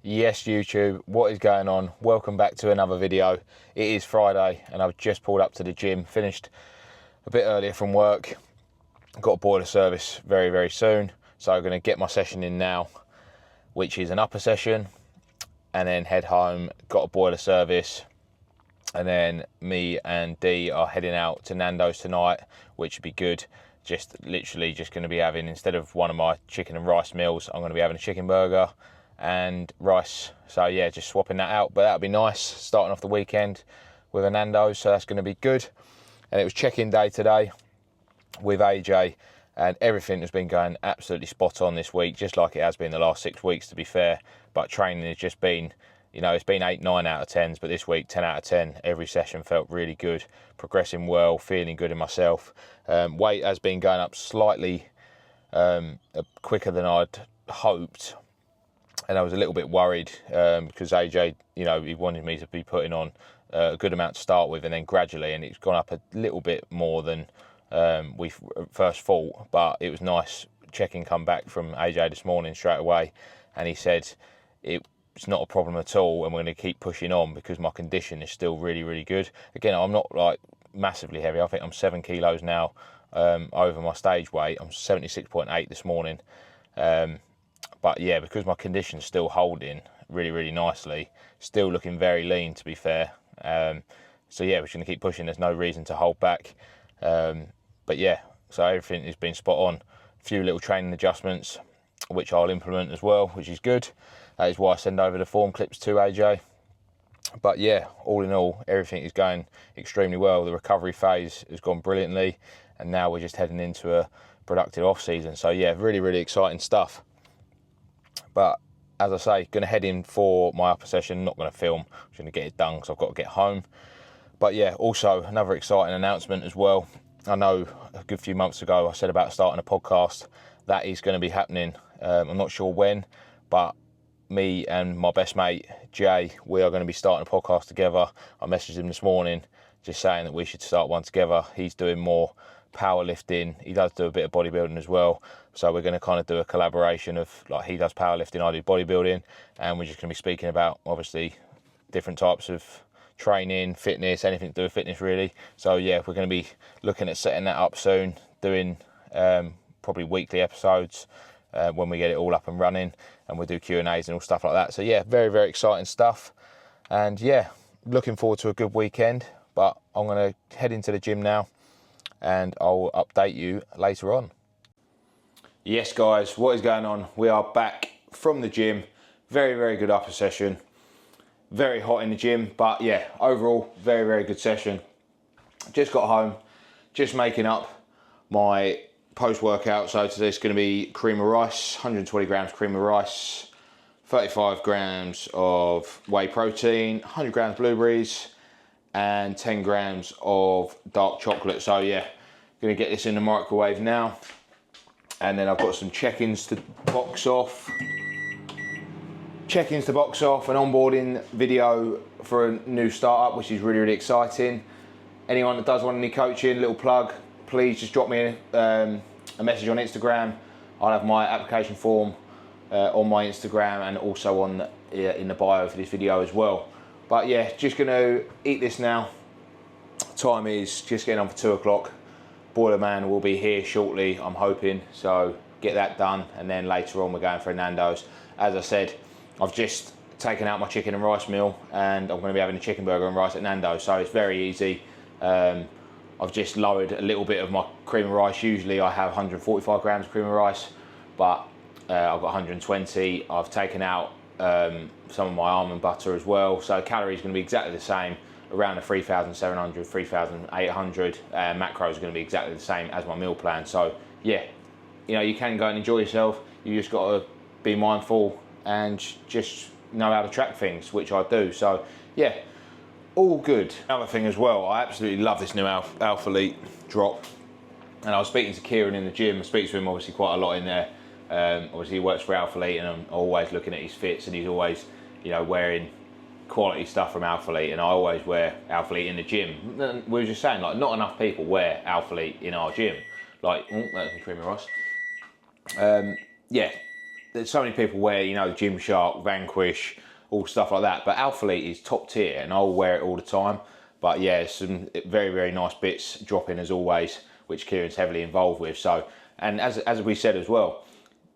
Yes, YouTube, what is going on? Welcome back to another video. It is Friday and I've just pulled up to the gym, finished a bit earlier from work. Got a boiler service very soon, so I'm going to get my session in now, which is an upper session, and then head home. Got a boiler service, and then me and Dee are heading out to Nando's tonight, which would be good. Literally just going to be having, instead of one of my chicken and rice meals, I'm going to be having a chicken burger and rice. So yeah, just swapping that out, but that'll be nice, starting off the weekend with a Nando's, so that's going to be good. And it was check-in day today with AJ, and everything has been going absolutely spot on this week, just like it has been the last 6 weeks, to be fair. But training has just been, you know, it's been 8, 9 out of 10s, but this week 10 out of 10. Every session felt really good, progressing well, feeling good in myself. Weight has been going up slightly quicker than I'd hoped, and I was a little bit worried because AJ, you know, he wanted me to be putting on a good amount to start with, and then gradually, and it's gone up a little bit more than we first thought. But it was nice checking come back from AJ this morning straight away, and he said it's not a problem at all, and we're going to keep pushing on because my condition is still really good. Again, I'm not like massively heavy. I think I'm 7 kilos now over my stage weight. I'm 76.8 this morning. But yeah, because my condition's still holding really nicely, still looking very lean, to be fair. So yeah, we're going to keep pushing. There's no reason to hold back. But yeah, so everything has been spot on. A few little training adjustments, which I'll implement as well, which is good. That is why I send over the form clips to AJ. But yeah, all in all, everything is going extremely well. The recovery phase has gone brilliantly, and now we're just heading into a productive off season. So yeah, really exciting stuff. But as I say, going to head in for my upper session. Not going to film, I'm just going to get it done because I've got to get home. But yeah, also another exciting announcement as well. I know a good few months ago I said about starting a podcast. That is going to be happening. I'm not sure when, but me and my best mate Jay, we are going to be starting a podcast together. I messaged him this morning just saying that we should start one together. He's doing more powerlifting. He does do a bit of bodybuilding as well. So we're going to kind of do a collaboration of, like, he does powerlifting, I do bodybuilding, and we're just going to be speaking about obviously different types of training, fitness, anything to do with fitness really. So yeah, we're going to be looking at setting that up soon, doing probably weekly episodes when we get it all up and running, and we'll do Q&As and all stuff like that. So yeah, very exciting stuff, and yeah, looking forward to a good weekend. But I'm going to head into the gym now, and I'll update you later on. Yes guys, what is going on? We are back from the gym. Very good upper session. Very hot in the gym, but yeah, overall very good session. Just got home, just making up my post-workout. So today's going to be cream of rice, 120 grams cream of rice, 35 grams of whey protein, 100 grams blueberries, and 10 grams of dark chocolate. So yeah, going to get this in the microwave now, and then I've got some check-ins to box off. Check-ins to box off, an onboarding video for a new startup, which is really exciting. Anyone that does want any coaching, little plug, please just drop me a message on Instagram. I'll have my application form on my Instagram, and also on in the bio for this video as well. But yeah, just gonna eat this now. Time is just getting on for 2 o'clock. Boiler man will be here shortly, I'm hoping. So get that done, and then later on we're going for a Nando's. As I said, I've just taken out my chicken and rice meal, and I'm going to be having a chicken burger and rice at Nando's. So it's very easy. I've just lowered a little bit of my cream of rice. Usually I have 145 grams of cream of rice, but I've got 120. I've taken out some of my almond butter as well. So calories are going to be exactly the same, around the 3,700, 3,800. Macros are going to be exactly the same as my meal plan. So yeah, you know, you can go and enjoy yourself. You just got to be mindful and just know how to track things, which I do. So yeah, all good. Another thing as well, I absolutely love this new Alpha Elite drop. And I was speaking to Kieran in the gym. I speak to him obviously quite a lot in there. Obviously he works for Alpha Elite, and I'm always looking at his fits, and he's always, you know, wearing quality stuff from Alpha Elite, and I always wear Alpha Elite in the gym. And we were just saying, like, not enough people wear Alpha Elite in our gym. Like, that's cream of rice. Yeah, there's so many people wear, you know, Gymshark, Vanquish, all stuff like that, but Alphalete is top tier and I'll wear it all the time. But yeah, some very, very nice bits drop in as always, which Kieran's heavily involved with. So, and as we said as well,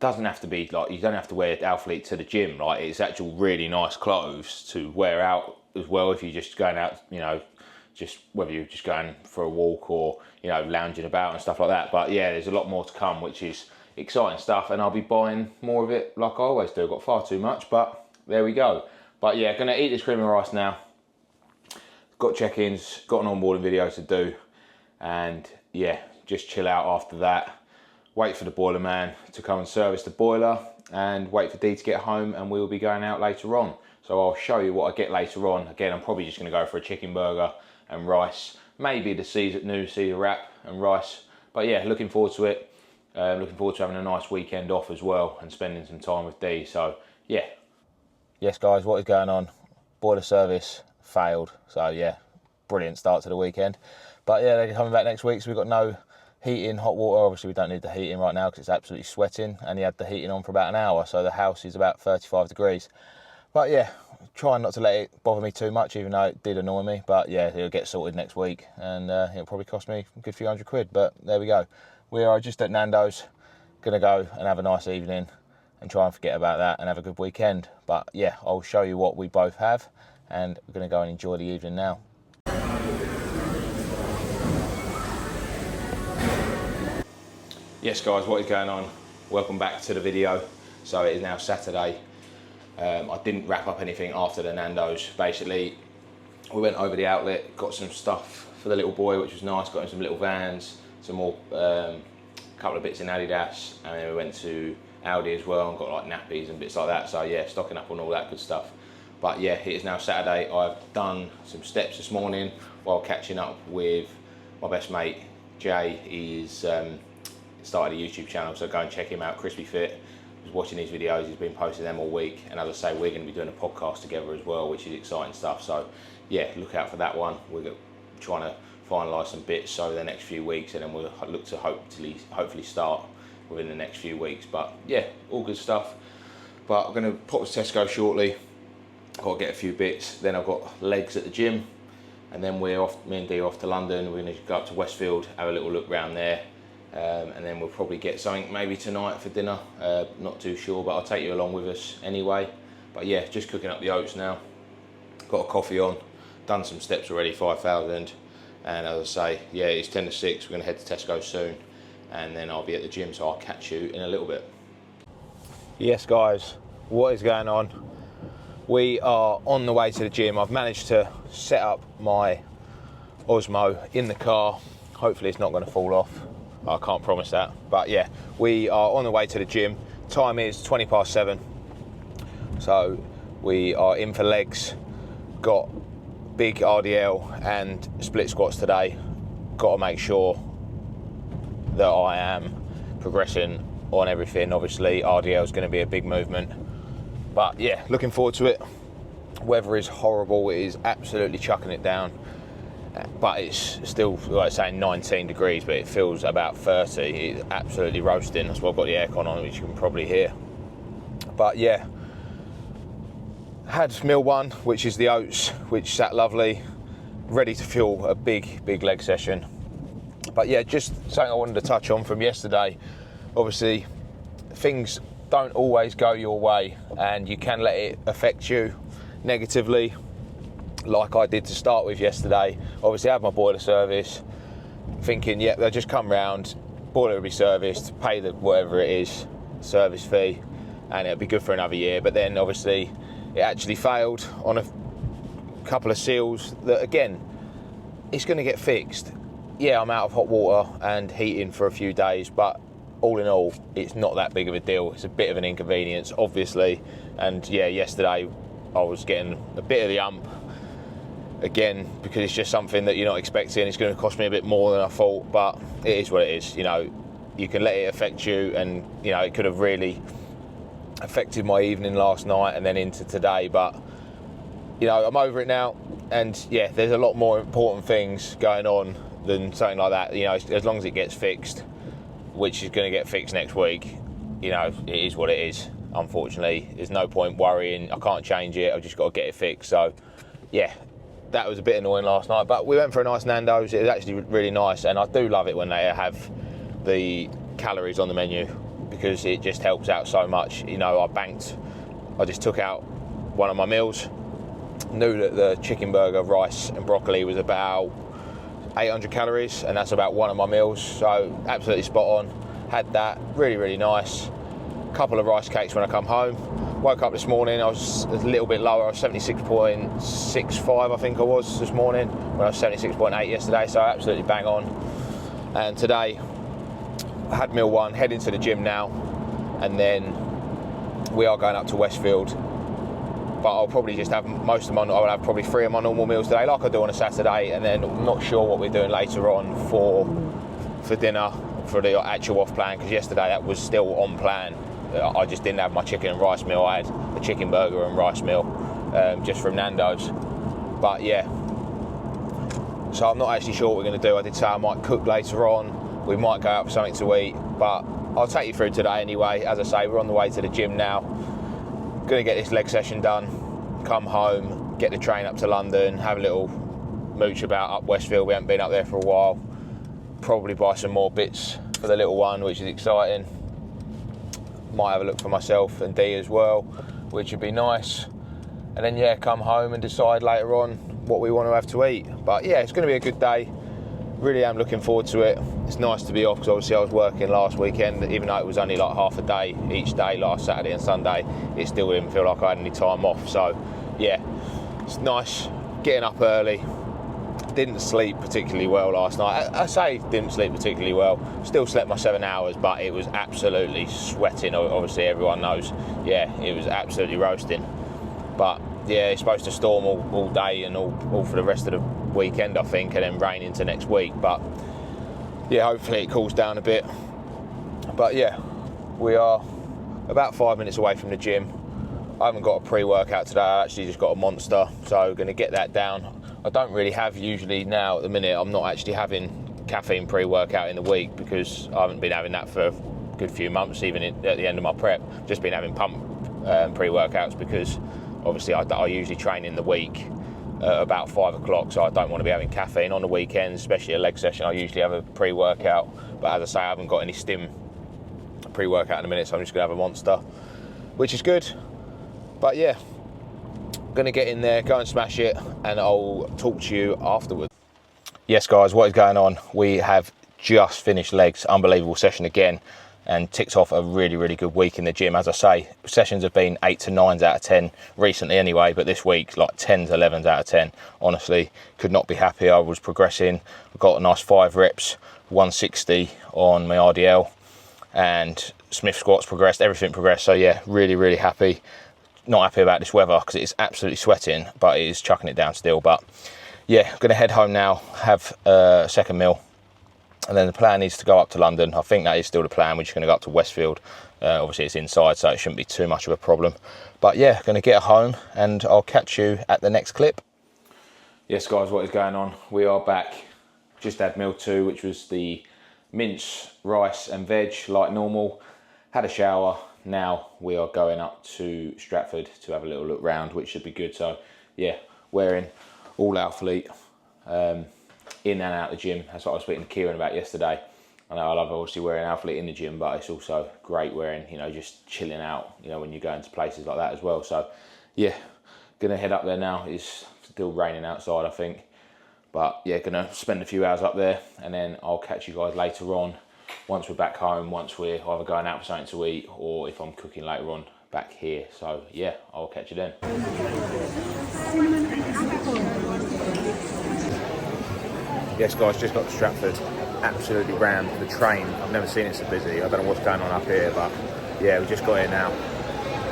doesn't have to be like, you don't have to wear Alphalete to the gym. Like, it's actual really nice clothes to wear out as well if you're just going out, you know, just whether you're just going for a walk or, you know, lounging about and stuff like that. But yeah, there's a lot more to come, which is exciting stuff, and I'll be buying more of it like I always do. I've got far too much, but there we go. But yeah, gonna eat this cream of rice now. Got check-ins, got an onboarding video to do, and yeah, just chill out after that. Wait for the boiler man to come and service the boiler, and wait for Dee to get home, and we'll be going out later on. So I'll show you what I get later on. Again, I'm probably just gonna go for a chicken burger and rice, maybe the new Caesar wrap and rice. But yeah, looking forward to it. Looking forward to having a nice weekend off as well and spending some time with Dee. So yeah. Yes guys, what is going on? Boiler service failed. So yeah, brilliant start to the weekend. But yeah, they're coming back next week, so we've got no heating, hot water. Obviously we don't need the heating right now because it's absolutely sweating, and he had the heating on for about an hour, so the house is about 35 degrees. But yeah, trying not to let it bother me too much, even though it did annoy me. But yeah, it'll get sorted next week, and it'll probably cost me a good few £100, but there we go. We are just at Nando's, gonna go and have a nice evening and try and forget about that and have a good weekend. But yeah, I'll show you what we both have, and we're gonna go and enjoy the evening now. Yes guys, what is going on? Welcome back to the video. So it is now Saturday. I didn't wrap up anything after the Nando's. Basically, we went over the outlet, got some stuff for the little boy, which was nice. Got him some little Vans, some more, couple of bits in Adidas, and then we went to Aldi as well and got like nappies and bits like that. So yeah, stocking up on all that good stuff. But yeah, it is now Saturday. I've done some steps this morning while catching up with my best mate, Jay. He's started a YouTube channel, so go and check him out, Crispy Fit. Was watching these videos, he's been posting them all week, and as I say, we're going to be doing a podcast together as well, which is exciting stuff. So yeah, look out for that one. We're trying to finalise some bits over the next few weeks, and then we'll look to hopefully start within the next few weeks. But yeah, all good stuff. But I'm going to pop to Tesco shortly. I've got to get a few bits, then I've got legs at the gym, and then we're off, me and Dee are off to London. We're going to go up to Westfield, have a little look around there. And then we'll probably get something maybe tonight for dinner, not too sure, but I'll take you along with us anyway. But yeah, just cooking up the oats now. Got a coffee on, done some steps already, 5,000. And as I say, yeah, it's 10 to 6, we're gonna head to Tesco soon, and then I'll be at the gym, so I'll catch you in a little bit. Yes guys, what is going on? We are on the way to the gym. I've managed to set up my Osmo in the car. Hopefully it's not gonna fall off. I can't promise that, but yeah, we are on the way to the gym. Time is 7:20, so we are in for legs. Got big RDL and split squats today. Got to make sure that I am progressing on everything. Obviously, RDL is going to be a big movement, but yeah, looking forward to it. Weather is horrible. It is absolutely chucking it down. But it's still, like saying 19 degrees, but it feels about 30. It's absolutely roasting. That's why I've got the aircon on, which you can probably hear. But yeah, had meal one, which is the oats, which sat lovely, ready to fuel a big leg session. But yeah, just something I wanted to touch on from yesterday. Obviously, things don't always go your way, and you can let it affect you negatively, like I did to start with yesterday. Obviously, I had my boiler service, thinking, yeah, they'll just come round, boiler will be serviced, pay the whatever it is, service fee, and it'll be good for another year. But then, obviously, it actually failed on a couple of seals that, again, it's going to get fixed. Yeah, I'm out of hot water and heating for a few days, but all in all, it's not that big of a deal. It's a bit of an inconvenience, obviously. And yeah, yesterday I was getting a bit of the ump, again, because it's just something that you're not expecting. It's going to cost me a bit more than I thought, but it is what it is. You know, you can let it affect you, and you know, it could have really affected my evening last night and then into today. But you know, I'm over it now, and yeah, there's a lot more important things going on than something like that. You know, as long as it gets fixed, which is going to get fixed next week, you know, it is what it is. unfortunately. There's no point worrying. I can't change it. I've just got to get it fixed. So, yeah, that was a bit annoying last night. But we went for a nice Nando's. It was actually really nice. And I do love it when they have the calories on the menu, because it just helps out so much. You know, I just took out one of my meals. Knew that the chicken burger, rice and broccoli was about 800 calories, and that's about one of my meals. So absolutely spot on. Had that, really, really nice. Couple of rice cakes when I come home. Woke up this morning, I was a little bit lower. I was 76.65, I think I was this morning, when I was 76.8 yesterday, so absolutely bang on. And today, I had meal one, heading to the gym now, and then we are going up to Westfield. But I'll probably just have I'll have probably 3 of my normal meals today, like I do on a Saturday, and then I'm not sure what we're doing later on for dinner, for the actual off plan, because yesterday that was still on plan. I just didn't have my chicken and rice meal. I had a chicken burger and rice meal just from Nando's. But yeah, so I'm not actually sure what we're going to do. I did say I might cook later on. We might go out for something to eat, but I'll take you through today anyway. As I say, we're on the way to the gym now. Going to get this leg session done, come home, get the train up to London, have a little mooch about up Westfield. We haven't been up there for a while. Probably buy some more bits for the little one, which is exciting. Might have a look for myself and Dee as well, which would be nice. And then, yeah, come home and decide later on what we want to have to eat. But yeah, it's going to be a good day. Really am looking forward to it. It's nice to be off, because obviously I was working last weekend, even though it was only like half a day each day, last Saturday and Sunday. It still didn't feel like I had any time off. So yeah, it's nice getting up early. Didn't sleep particularly well last night. I say didn't sleep particularly well. Still slept my 7 hours, but it was absolutely sweating. Obviously everyone knows. Yeah, it was absolutely roasting. But yeah, it's supposed to storm all day and all for the rest of the weekend, I think, and then rain into next week. But yeah, hopefully it cools down a bit. But yeah, we are about 5 minutes away from the gym. I haven't got a pre-workout today. I actually just got a Monster, so going to get that down. I don't really have usually now at the minute. I'm not actually having caffeine pre-workout in the week, because I haven't been having that for a good few months, even at the end of my prep. Just been having pump pre-workouts, because obviously I usually train in the week about 5 o'clock, so I don't want to be having caffeine on the weekends, especially a leg session. I usually have a pre-workout, but as I say, I haven't got any stim pre-workout in a minute, so I'm just going to have a Monster, which is good. But yeah, going to get in there, go and smash it, and I'll talk to you afterwards. Yes guys, what is going on? We have just finished legs. Unbelievable session again, and ticked off a really, really good week in the gym. As I say, sessions have been 8 to 9s out of 10 recently anyway, but this week like 10s, 11s out of 10. Honestly, could not be happier. I was progressing. I got a nice 5 reps, 160 on my RDL, and Smith squats progressed, everything progressed. So yeah, really, really happy. Not happy about this weather, because it's absolutely sweating, but it is chucking it down still. But yeah, I'm going to head home now, have a second meal, and then the plan is to go up to London. I think that is still the plan. We're just going to go up to Westfield. Obviously it's inside, so it shouldn't be too much of a problem. But yeah, going to get home, and I'll catch you at the next clip. Yes guys, what is going on? We are back. Just had meal 2, which was the mince, rice and veg like normal. Had a shower. Now we are going up to Stratford to have a little look round, which should be good. So yeah, wearing all Alphalete in and out of the gym. That's what I was speaking to Kieran about yesterday. I know I love obviously wearing Alphalete in the gym, but it's also great wearing, you know, just chilling out, you know, when you go into places like that as well. So yeah, gonna head up there now. It's still raining outside, I think. But yeah, gonna spend a few hours up there, and then I'll catch you guys later on once we're back home, once we're either going out for something to eat, or if I'm cooking later on back here. So yeah, I'll catch you then. Yes guys, just got to Stratford. Absolutely rammed. The train, I've never seen it so busy. I don't know what's going on up here, but yeah, we just got here now,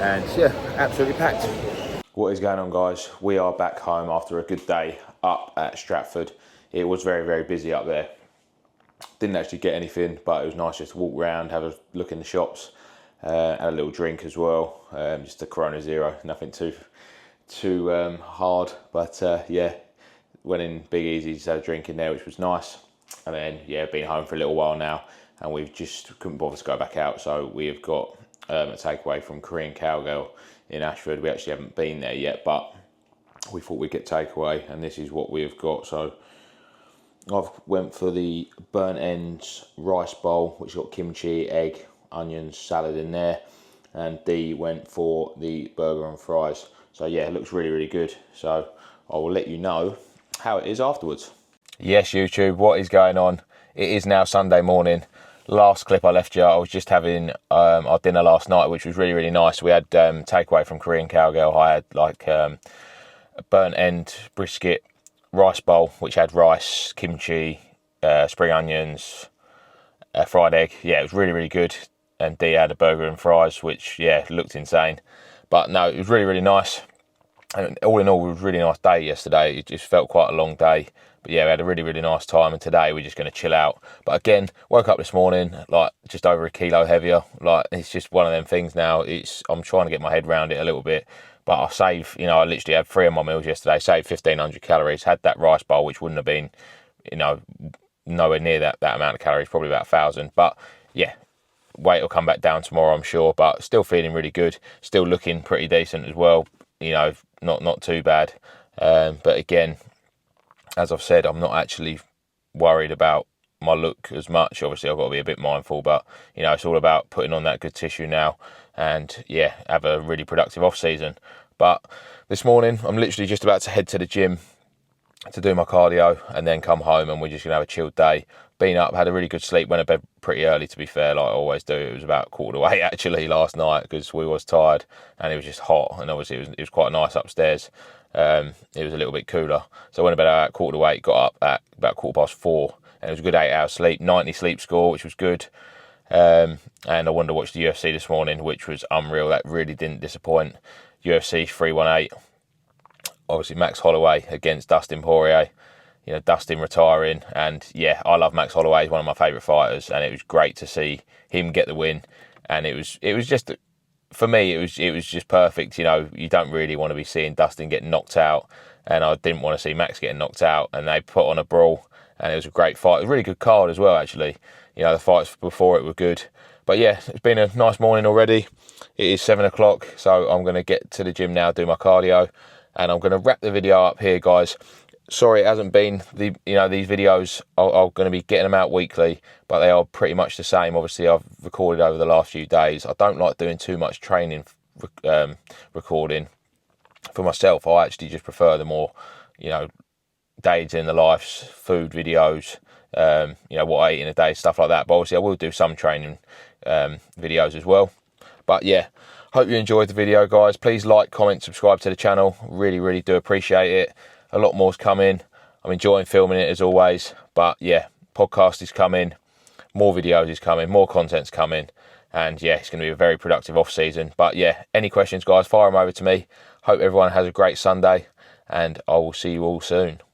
and yeah, absolutely packed. What is going on guys? We are back home after a good day up at Stratford. It was very, very busy up there. Didn't actually get anything, but it was nice just to walk around, have a look in the shops, had a little drink as well, just a Corona Zero, nothing too hard, but yeah, went in Big Easy, just had a drink in there, which was nice. And then yeah, been home for a little while now, and we've just couldn't bother to go back out, so we have got a takeaway from Korean Cowgirl in Ashford. We actually haven't been there yet, but we thought we'd get takeaway, and this is what we've got. So I've went for the burnt ends rice bowl, which got kimchi, egg, onions, salad in there, and D went for the burger and fries. So yeah, it looks really, really good. So I will let you know how it is afterwards. Yes, YouTube, what is going on? It is now Sunday morning. Last clip I left you, I was just having our dinner last night, which was really, really nice. We had takeaway from Korean Cowgirl. I had like a burnt end brisket rice bowl, which had rice, kimchi, spring onions, fried egg. Yeah, it was really, really good. And D had a burger and fries, which, yeah, looked insane. But no, it was really, really nice. And all in all, it was a really nice day yesterday. It just felt quite a long day. But yeah, we had a really, really nice time. And today we're just going to chill out. But again, woke up this morning, like just over a kilo heavier. Like, it's just one of them things now. I'm trying to get my head around it a little bit. But I save, I literally had 3 of my meals yesterday, saved 1,500 calories, had that rice bowl, which wouldn't have been, nowhere near that amount of calories, probably about 1,000. But yeah, weight will come back down tomorrow, I'm sure, but still feeling really good, still looking pretty decent as well, not too bad. But again, as I've said, I'm not actually worried about my look as much. Obviously, I've got to be a bit mindful, but it's all about putting on that good tissue now, and yeah, have a really productive off season. But this morning, I'm literally just about to head to the gym to do my cardio and then come home, and we're just gonna have a chilled day. Been up, had a really good sleep, went to bed pretty early, to be fair, like I always do. It was about 7:45 actually last night, because we was tired and it was just hot, and obviously it was quite nice upstairs. It was a little bit cooler, so I went to bed at 7:45, got up at about 4:15, and it was a good 8 hours sleep, 90 sleep score, which was good. And I wanted to watch the UFC this morning, which was unreal. That really didn't disappoint. UFC 318, obviously Max Holloway against Dustin Poirier. Dustin retiring, and yeah, I love Max Holloway. He's one of my favourite fighters, and it was great to see him get the win. And it was just, for me, it was just perfect. You don't really want to be seeing Dustin get knocked out, and I didn't want to see Max getting knocked out. And they put on a brawl, and it was a great fight. It was a really good card as well, actually. The fights before it were good. But yeah, it's been a nice morning already. It is 7 o'clock, so I'm going to get to the gym now, do my cardio, and I'm going to wrap the video up here, guys. Sorry it hasn't been, these videos are going to be getting them out weekly, but they are pretty much the same. Obviously, I've recorded over the last few days. I don't like doing too much training recording for myself. I actually just prefer the more, days in the life, food videos, what I eat in a day, stuff like that. But obviously I will do some training videos as well. But yeah, hope you enjoyed the video, guys. Please like, comment, subscribe to the channel. Really, really do appreciate it. A lot more's coming. I'm enjoying filming it as always. But yeah, podcast is coming, more videos is coming, more content's coming. And yeah, it's going to be a very productive off season. But yeah, any questions, guys, fire them over to me. Hope everyone has a great Sunday, and I will see you all soon.